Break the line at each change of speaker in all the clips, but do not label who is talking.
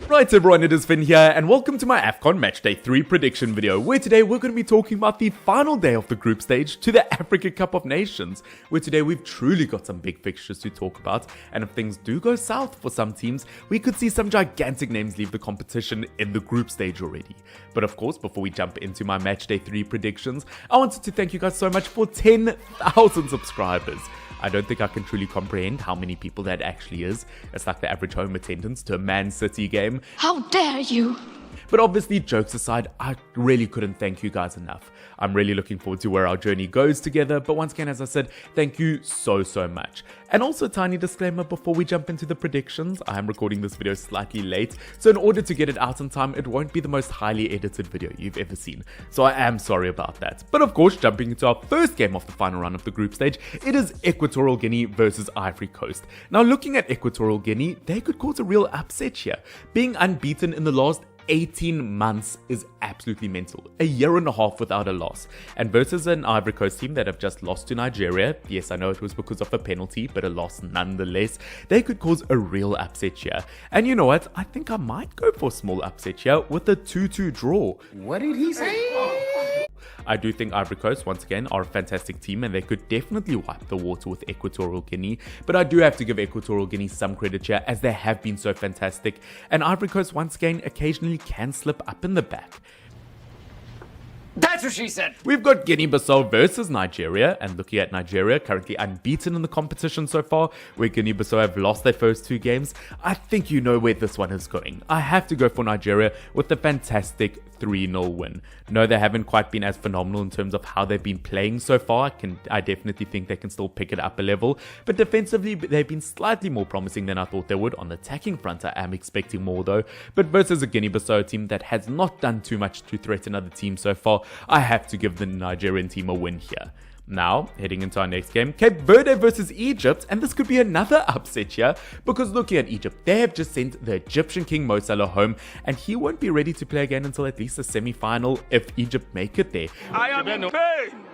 Right everyone, it is Finn here and welcome to my Afcon Matchday 3 prediction video, where today we're going to be talking about the final day of the group stage to the Africa Cup of Nations, where today we've truly got some big fixtures to talk about, and if things do go south for some teams, we could see some gigantic names leave the competition in the group stage already. But of course, before we jump into my Matchday 3 predictions, I wanted to thank you guys so much for 10,000 subscribers. I don't think I can truly comprehend how many people that actually is. It's like the average home attendance to a Man City game.
How dare you!
But obviously, jokes aside, I really couldn't thank you guys enough. I'm really looking forward to where our journey goes together, but once again, as I said, thank you so much. And also a tiny disclaimer before we jump into the predictions, I am recording this video slightly late, so in order to get it out in time, it won't be the most highly edited video you've ever seen. So I am sorry about that. But of course, jumping into our first game of the final round of the group stage, it is Equatorial Guinea versus Ivory Coast. Now looking at Equatorial Guinea, they could cause a real upset here. Being unbeaten in the last 18 months is absolutely mental. A year and a half without a loss. And versus an Ivory Coast team that have just lost to Nigeria, yes, I know it was because of a penalty, but a loss nonetheless, they could cause a real upset here. And you know what? I think I might go for a small upset here with a 2-2 draw.
What did he say?
I do think Ivory Coast, once again, are a fantastic team and they could definitely wipe the water with Equatorial Guinea. But I do have to give Equatorial Guinea some credit here as they have been so fantastic. And Ivory Coast, once again, occasionally can slip up in the back.
That's what she said!
We've got Guinea-Bissau versus Nigeria, and looking at Nigeria, currently unbeaten in the competition so far, where Guinea-Bissau have lost their first 2 games. I think you know where this one is going. I have to go for Nigeria with the fantastic 3-0 win. No, they haven't quite been as phenomenal in terms of how they've been playing so far. I definitely think they can still pick it up a level, but defensively they've been slightly more promising than I thought they would. On the attacking front, I am expecting more though, but versus a Guinea-Bissau team that has not done too much to threaten other teams so far, I have to give the Nigerian team a win here. Now, heading into our next game, Cape Verde versus Egypt, and this could be another upset here, because looking at Egypt, they have just sent the Egyptian king Mo Salah home, and he won't be ready to play again until at least the semi-final if Egypt make it there.
I am in pain!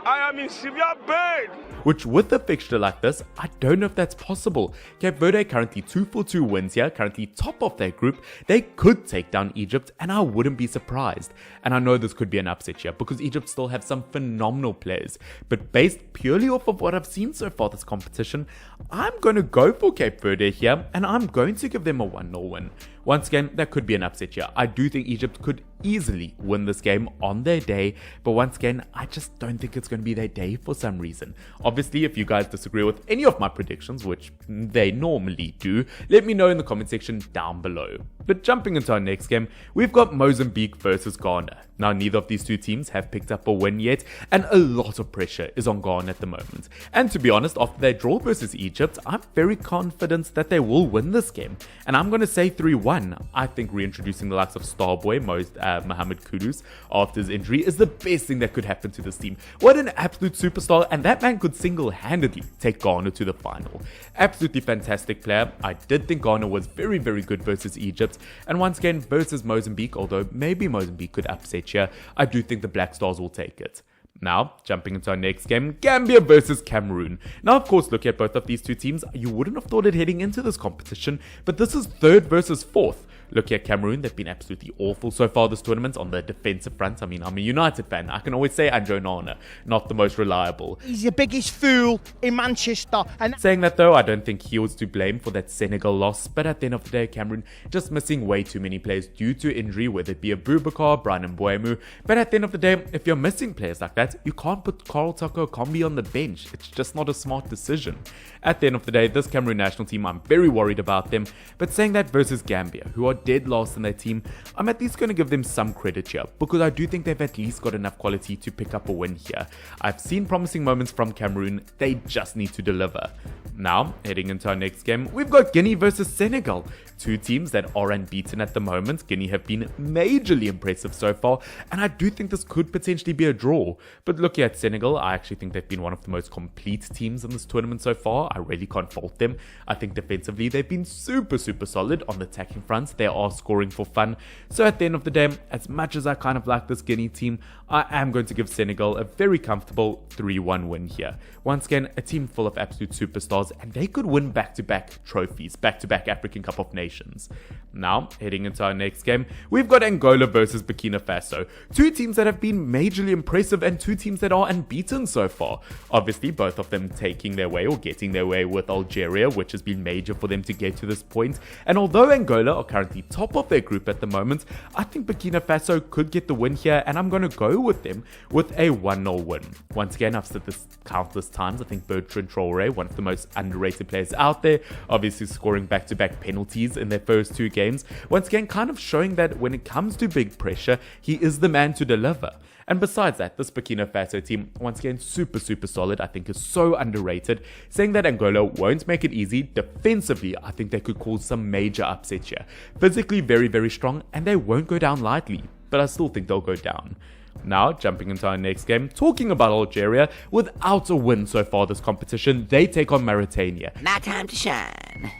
I am in severe pain!
Which, with a fixture like this, I don't know if that's possible. Cape Verde currently 2-4-2 wins here, currently top of their group. They could take down Egypt, and I wouldn't be surprised. And I know this could be an upset here, because Egypt still have some phenomenal players. But based purely off of what I've seen so far this competition, I'm going to go for Cape Verde here, and I'm going to give them a 1-0 win. Once again, that could be an upset here. I do think Egypt could easily win this game on their day, but once again, I just don't think it's going to be their day for some reason. Obviously, if you guys disagree with any of my predictions, which they normally do, let me know in the comment section down below. But jumping into our next game, we've got Mozambique versus Ghana. Now, neither of these two teams have picked up a win yet, and a lot of pressure is on Ghana at the moment. And to be honest, after their draw versus Egypt, I'm very confident that they will win this game. And I'm going to say 3-1. I think reintroducing the likes of Starboy, Mohamed Kudus, after his injury is the best thing that could happen to this team. What an absolute superstar, and that man could single-handedly take Ghana to the final. Absolutely fantastic player. I did think Ghana was very good versus Egypt, and once again versus Mozambique, although maybe Mozambique could upset here, I do think the Black Stars will take it. Now, jumping into our next game, Gambia versus Cameroon. Now, of course, look at both of these two teams. You wouldn't have thought it heading into this competition, but this is 3rd versus 4th. Looking at Cameroon, they've been absolutely awful so far this tournament on the defensive front. I mean, I'm a United fan. I can always say Anjo Nana, not the most reliable.
He's the biggest fool in Manchester. And
saying that though, I don't think he was to blame for that Senegal loss. But at the end of the day, Cameroon just missing way too many players due to injury, whether it be a Boubacar, Brian Mbeumo. But at the end of the day, if you're missing players like that, you can't put Karl Toko Kombi on the bench. It's just not a smart decision. At the end of the day, this Cameroon national team, I'm very worried about them. But saying that versus Gambia, who are dead last in their team, I'm at least going to give them some credit here, because I do think they've at least got enough quality to pick up a win here. I've seen promising moments from Cameroon, they just need to deliver. Now, heading into our next game, we've got Guinea versus Senegal. Two teams that are unbeaten at the moment. Guinea have been majorly impressive so far, and I do think this could potentially be a draw. But looking at Senegal, I actually think they've been one of the most complete teams in this tournament so far. I really can't fault them. I think defensively they've been super solid. On the attacking front, they they are scoring for fun. So at the end of the day, as much as I kind of like this Guinea team, I am going to give Senegal a very comfortable 3-1 win here. Once again, a team full of absolute superstars, and they could win back-to-back trophies, back-to-back African Cup of Nations. Now, heading into our next game, we've got Angola versus Burkina Faso. Two teams that have been majorly impressive and two teams that are unbeaten so far. Obviously, both of them taking their way or getting their way with Algeria, which has been major for them to get to this point. And although Angola are currently top of their group at the moment, I think Burkina Faso could get the win here, and I'm going to go with them with a 1-0 win. Once again, I've said this countless times, I think Traoré, one of the most underrated players out there, obviously scoring back-to-back penalties in their first two games. Once again, kind of showing that when it comes to big pressure, he is the man to deliver. And besides that, this Burkina Faso team, once again, super solid, I think is so underrated. Saying that Angola won't make it easy, defensively, I think they could cause some major upsets here. Physically very strong, and they won't go down lightly, but I still think they'll go down. Now, jumping into our next game, talking about Algeria, without a win so far this competition, they take on Mauritania.
My time to shine.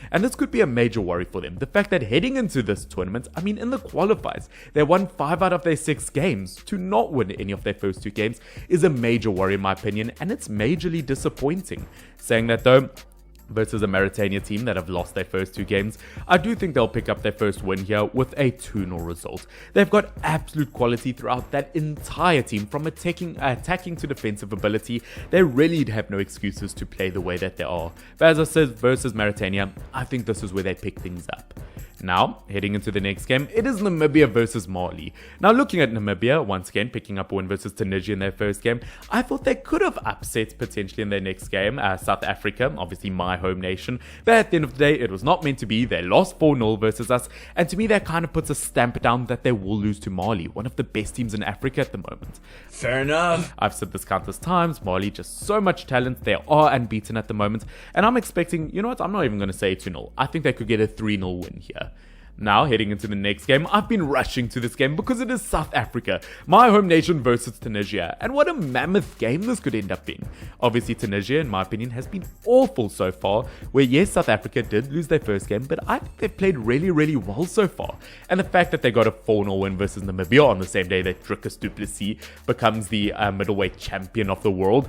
And this could be a major worry for them. The fact that heading into this tournament, I mean in the qualifiers, they won 5 out of their 6 games. To not win any of their first 2 games is a major worry in my opinion, and it's majorly disappointing. Saying that though, versus a Mauritania team that have lost their first 2 games, I do think they'll pick up their first win here with a 2-0 result. They've got absolute quality throughout that entire team, from attacking to defensive ability. They really have no excuses to play the way that they are. But as I said, versus Mauritania, I think this is where they pick things up. Now, heading into the next game, it is Namibia versus Marley. Now, looking at Namibia, once again, picking up a win versus Tunisia in their first game, I thought they could have upset potentially in their next game, South Africa, obviously my home nation. But at the end of the day, it was not meant to be. They lost 4-0 versus us, and to me, that kind of puts a stamp down that they will lose to Marley, one of the best teams in Africa at the moment.
Fair enough.
I've said this countless times, Marley just so much talent, they are unbeaten at the moment, and I'm expecting, you know what, I'm not even going to say 2-0. I think they could get a 3-0 win here. Now, heading into the next game, I've been rushing to this game because it is South Africa, my home nation versus Tunisia, and what a mammoth game this could end up being. Obviously, Tunisia, in my opinion, has been awful so far, where yes, South Africa did lose their first game, but I think they've played really well so far. And the fact that they got a 4-0 win versus Namibia on the same day that Dricus du Plessis becomes the middleweight champion of the world.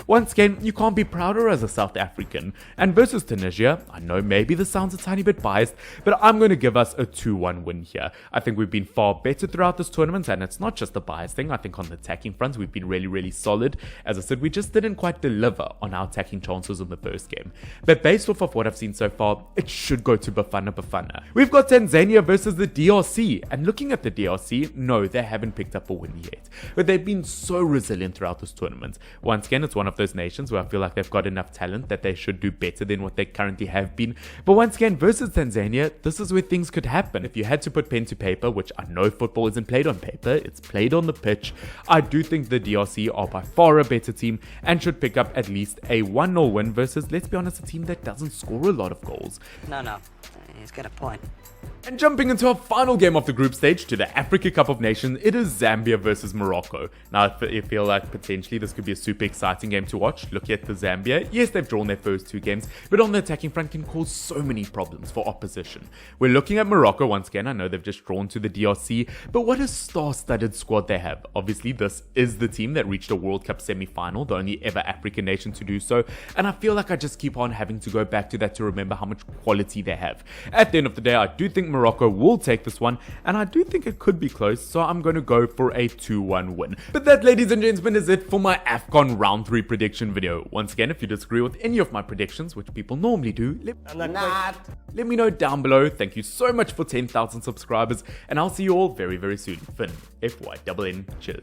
Once again, you can't be prouder as a South African. And versus Tunisia, I know maybe this sounds a tiny bit biased, but I'm going to give us a 2-1 win here. I think we've been far better throughout this tournament, and it's not just a bias thing. I think on the attacking front, we've been really solid. As I said, we just didn't quite deliver on our attacking chances in the first game. But based off of what I've seen so far, it should go to Bafana. We've got Tanzania versus the DRC, and looking at the DRC, no, they haven't picked up a win yet. But they've been so resilient throughout this tournament. Once again, it's one of those nations where I feel like they've got enough talent that they should do better than what they currently have been. But once again, versus Tanzania, this is where things could happen. If you had to put pen to paper, which I know football isn't played on paper, it's played on the pitch, I do think the DRC are by far a better team and should pick up at least a 1-0 win versus, let's be honest, a team that doesn't score a lot of goals.
No, he's got a point.
And jumping into our final game of the group stage to the Africa Cup of Nations, it is Zambia versus Morocco. Now, I feel like potentially this could be a super exciting game to watch. Look at the Zambia. Yes, they've drawn their first 2 games, but on the attacking front can cause so many problems for opposition. We're looking at Morocco once again. I know they've just drawn to the DRC, but what a star-studded squad they have. Obviously, this is the team that reached a World Cup semi-final, the only ever African nation to do so, and I feel like I just keep on having to go back to that to remember how much quality they have. At the end of the day, I do think Morocco will take this one, and I do think it could be close, so I'm going to go for a 2-1 win. But that, ladies and gentlemen, is it for my Afcon round 3 prediction video. Once again, if you disagree with any of my predictions, which people normally do, let me know down below. Thank you so much for 10,000 subscribers, and I'll see you all very soon. Finn, FYNN, cheers.